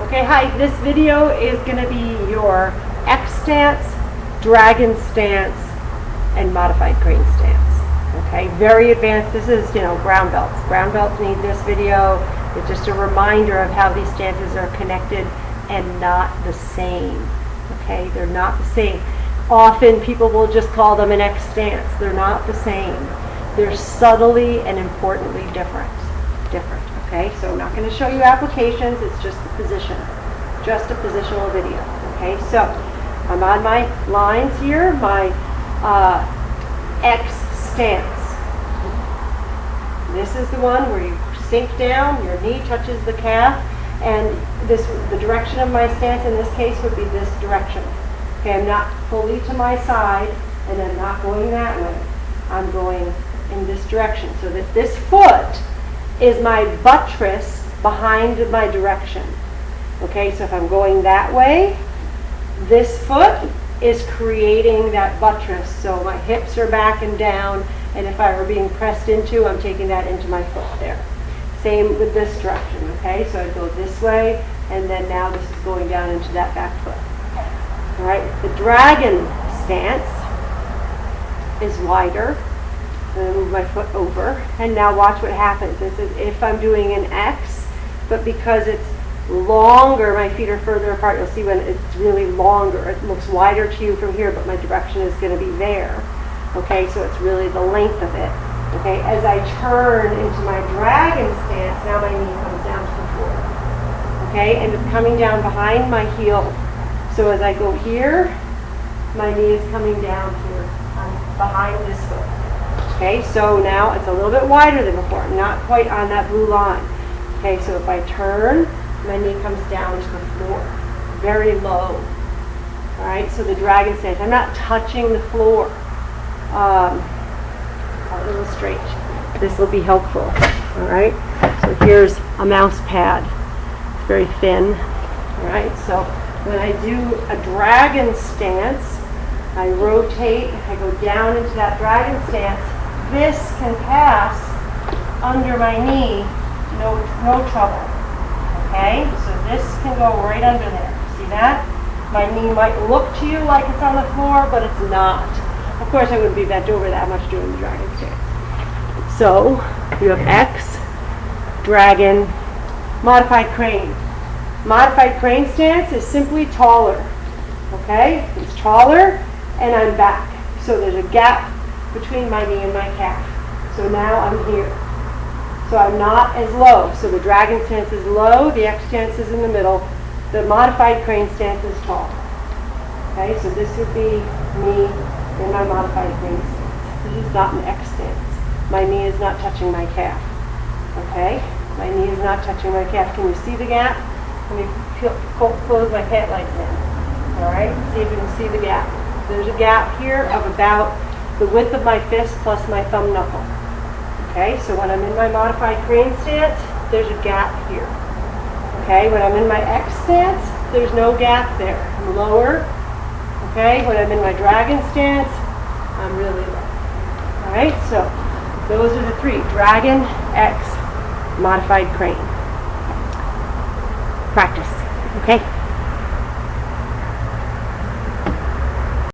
Okay, hi, this video is going to be your X stance, dragon stance, and modified crane stance. Okay, very advanced. This is, brown belts. Brown belts need this video. It's just a reminder of how these stances are connected and not the same. Okay, they're not the same. Often people will just call them an X stance. They're not the same. They're subtly and importantly different. Okay, so I'm not going to show you applications. It's just the position, just a positional video. Okay, so I'm on my lines here, my X stance. This is the one where you sink down, your knee touches the calf, and the direction of my stance in this case would be this direction. Okay, I'm not fully to my side, and I'm not going that way. I'm going in this direction, so that this foot is my buttress behind my direction. Okay, so if I'm going that way, this foot is creating that buttress. So my hips are back and down, and if I were being pressed into, I'm taking that into my foot there. Same with this direction, okay? So I go this way, and then now this is going down into that back foot. All right, the dragon stance is wider. I'm going to move my foot over, and now watch what happens. This is if I'm doing an X, but because it's longer, my feet are further apart. You'll see when it's really longer. It looks wider to you from here, but my direction is going to be there. Okay, so it's really the length of it. Okay, as I turn into my dragon stance, now my knee comes down to the floor. Okay, and it's coming down behind my heel. So as I go here, my knee is coming down here behind this foot. Okay, so now it's a little bit wider than before. I'm not quite on that blue line. Okay, so if I turn, my knee comes down to the floor, very low. All right, so the dragon stance, I'm not touching the floor. I'll illustrate. This will be helpful. All right, so here's a mouse pad. It's very thin. All right, so when I do a dragon stance, I rotate, I go down into that dragon stance. This can pass under my knee, no trouble. Okay, so this can go right under there. See that? My knee might look to you like it's on the floor, but it's not. Of course, I wouldn't be bent over that much doing the dragon stance. So you have X, dragon, modified crane. Modified crane stance is simply taller. Okay, it's taller, and I'm back. So there's a gap between my knee and my calf. So now I'm here. So I'm not as low. So the dragon stance is low, the X stance is in the middle, the modified crane stance is tall. Okay, so this would be me in my modified crane stance. This is not an X stance. My knee is not touching my calf. Okay, my knee is not touching my calf. Can you see the gap? Let me close my pant legs in. All right, see if you can see the gap. There's a gap here of about the width of my fist plus my thumb knuckle. Okay, so when I'm in my modified crane stance, there's a gap here. Okay, when I'm in my X stance, there's no gap there. I'm lower. Okay, when I'm in my dragon stance, I'm really low. All right, so those are the three: dragon, X, modified crane. Practice. Okay.